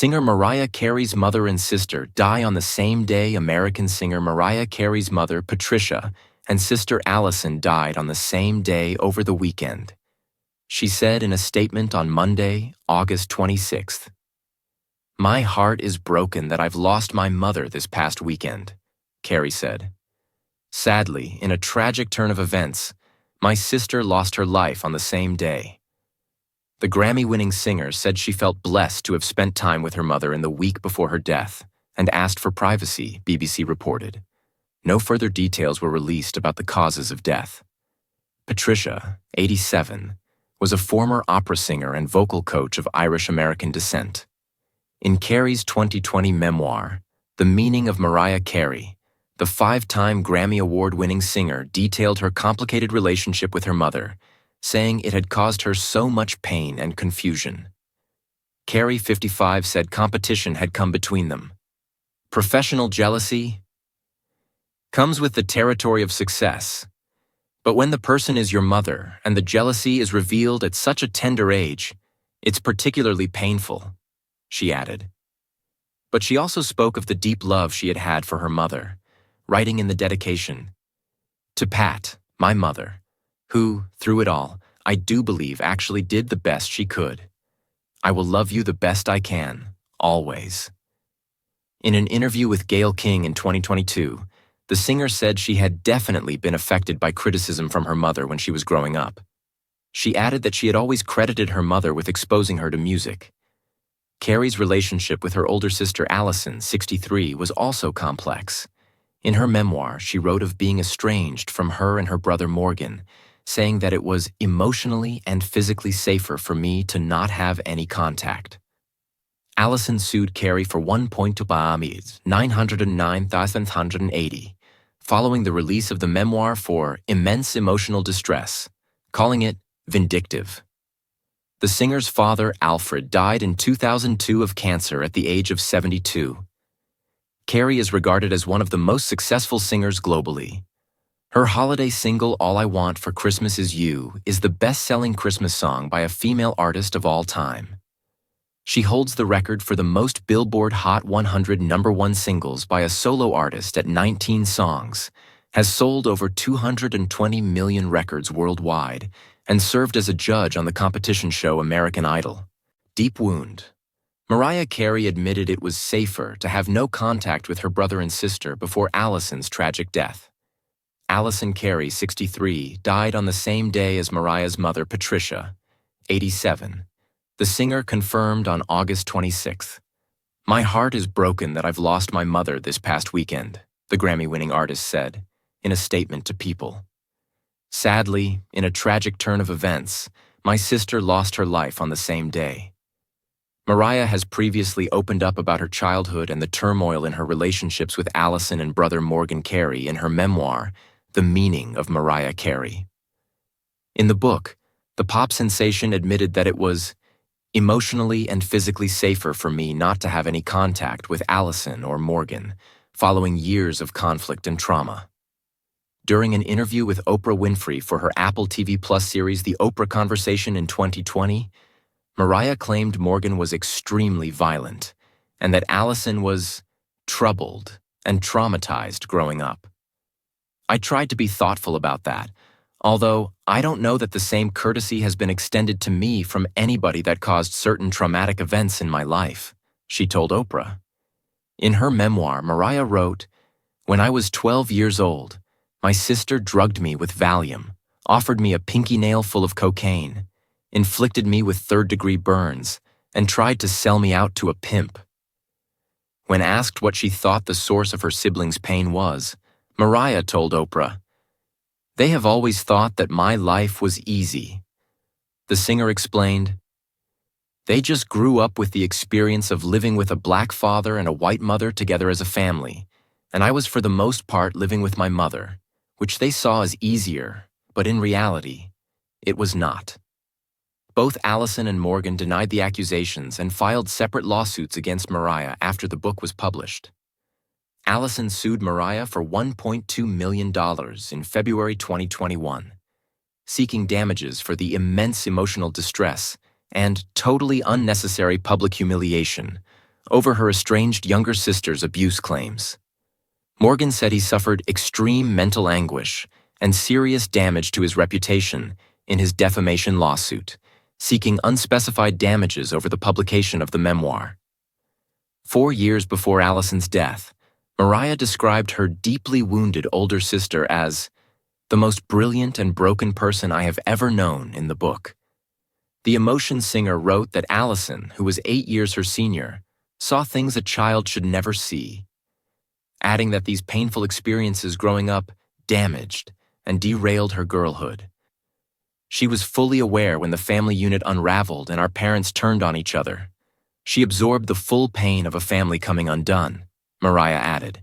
Singer Mariah Carey's mother and sister die on the same day. American singer Mariah Carey's mother, Patricia, and sister Allison died on the same day over the weekend. She said in a statement on Monday, August 26th, "My heart is broken that I've lost my mother this past weekend," Carey said. "Sadly, in a tragic turn of events, my sister lost her life on the same day." The Grammy-winning singer said she felt blessed to have spent time with her mother in the week before her death and asked for privacy, BBC reported. No further details were released about the causes of death. Patricia, 87, was a former opera singer and vocal coach of Irish-American descent. In Carey's 2020 memoir, The Meaning of Mariah Carey, the five-time Grammy Award-winning singer detailed her complicated relationship with her mother, saying it had caused her so much pain and confusion. Carey, 55, said competition had come between them. Professional jealousy comes with the territory of success. But when the person is your mother and the jealousy is revealed at such a tender age, it's particularly painful, she added. But she also spoke of the deep love she had had for her mother, writing in the dedication, "To Pat, my mother, who, through it all, I do believe actually did the best she could. I will love you the best I can, always." In an interview with Gayle King in 2022, the singer said she had definitely been affected by criticism from her mother when she was growing up. She added that she had always credited her mother with exposing her to music. Carey's relationship with her older sister Allison, 63, was also complex. In her memoir, she wrote of being estranged from her and her brother Morgan, saying that it was emotionally and physically safer for me to not have any contact. Allison sued Carey for $1.909,180, following the release of the memoir for immense emotional distress, calling it vindictive. The singer's father, Alfred, died in 2002 of cancer at the age of 72. Carey is regarded as one of the most successful singers globally. Her holiday single, All I Want for Christmas Is You, is the best-selling Christmas song by a female artist of all time. She holds the record for the most Billboard Hot 100 #1 singles by a solo artist at 19 songs, has sold over 220 million records worldwide, and served as a judge on the competition show American Idol. Deep wound. Mariah Carey admitted it was safer to have no contact with her brother and sister before Allison's tragic death. Allison Carey, 63, died on the same day as Mariah's mother, Patricia, 87. The singer confirmed on August 26th, "My heart is broken that I've lost my mother this past weekend," the Grammy-winning artist said, in a statement to People. "Sadly, in a tragic turn of events, my sister lost her life on the same day." Mariah has previously opened up about her childhood and the turmoil in her relationships with Allison and brother Morgan Carey in her memoir, The Meaning of Mariah Carey. In the book, the pop sensation admitted that it was emotionally and physically safer for me not to have any contact with Allison or Morgan, following years of conflict and trauma. During an interview with Oprah Winfrey for her Apple TV Plus series The Oprah Conversation in 2020, Mariah claimed Morgan was extremely violent and that Allison was troubled and traumatized growing up. "I tried to be thoughtful about that, although I don't know that the same courtesy has been extended to me from anybody that caused certain traumatic events in my life," she told Oprah. In her memoir, Mariah wrote, "When I was 12 years old, my sister drugged me with Valium, offered me a pinky nail full of cocaine, inflicted me with third-degree burns, and tried to sell me out to a pimp." When asked what she thought the source of her siblings' pain was, Mariah told Oprah, "They have always thought that my life was easy." The singer explained, "They just grew up with the experience of living with a black father and a white mother together as a family, and I was for the most part living with my mother, which they saw as easier, but in reality, it was not." Both Allison and Morgan denied the accusations and filed separate lawsuits against Mariah after the book was published. Allison sued Mariah for $1.2 million in February 2021, seeking damages for the immense emotional distress and totally unnecessary public humiliation, over her estranged younger sister's abuse claims. Morgan said he suffered extreme mental anguish and serious damage to his reputation in his defamation lawsuit, seeking unspecified damages over the publication of the memoir. 4 years before Allison's death, Mariah described her deeply wounded older sister as the most brilliant and broken person I have ever known in the book. The emotion singer wrote that Allison, who was 8 years her senior, saw things a child should never see, adding that these painful experiences growing up damaged and derailed her girlhood. She was fully aware when the family unit unraveled and our parents turned on each other. She absorbed the full pain of a family coming undone, Mariah added.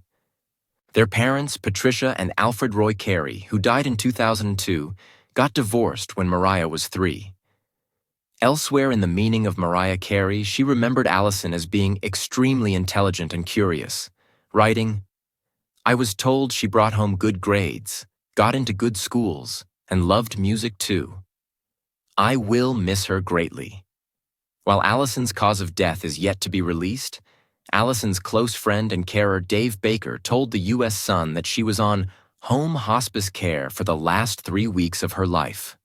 Their parents, Patricia and Alfred Roy Carey, who died in 2002, got divorced when Mariah was 3. Elsewhere in the meaning of Mariah Carey, she remembered Allison as being extremely intelligent and curious, writing, "I was told she brought home good grades, got into good schools, and loved music too. I will miss her greatly." While Allison's cause of death is yet to be released, Allison's close friend and carer Dave Baker told the U.S. Sun that she was on home hospice care for the last 3 weeks of her life.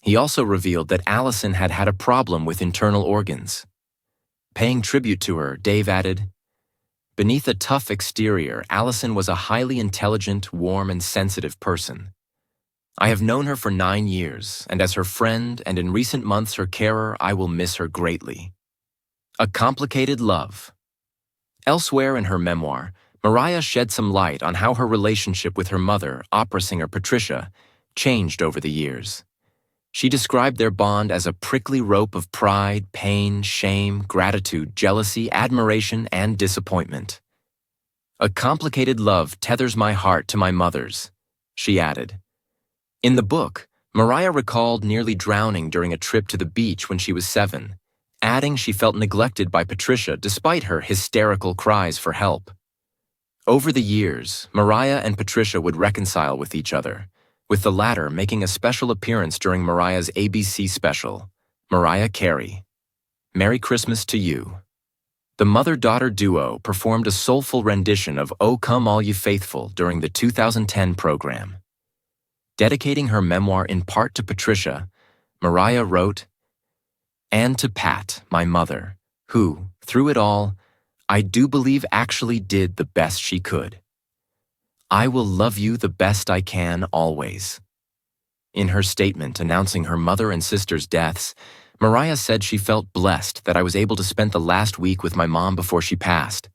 He also revealed that Allison had had a problem with internal organs. Paying tribute to her, Dave added, "Beneath a tough exterior, Allison was a highly intelligent, warm, and sensitive person. I have known her for 9 years, and as her friend and in recent months her carer, I will miss her greatly." A complicated love. Elsewhere in her memoir, Mariah shed some light on how her relationship with her mother, opera singer Patricia, changed over the years. She described their bond as a prickly rope of pride, pain, shame, gratitude, jealousy, admiration, and disappointment. "A complicated love tethers my heart to my mother's," she added. In the book, Mariah recalled nearly drowning during a trip to the beach when she was 7, adding she felt neglected by Patricia despite her hysterical cries for help. Over the years, Mariah and Patricia would reconcile with each other, with the latter making a special appearance during Mariah's ABC special, Mariah Carey, "Merry Christmas to You." The mother-daughter duo performed a soulful rendition of "O Come All You Faithful" during the 2010 program. Dedicating her memoir in part to Patricia, Mariah wrote, "And to Pat, my mother, who, through it all, I do believe actually did the best she could. I will love you the best I can always." In her statement announcing her mother and sister's deaths, Mariah said she felt blessed that I was able to spend the last week with my mom before she passed.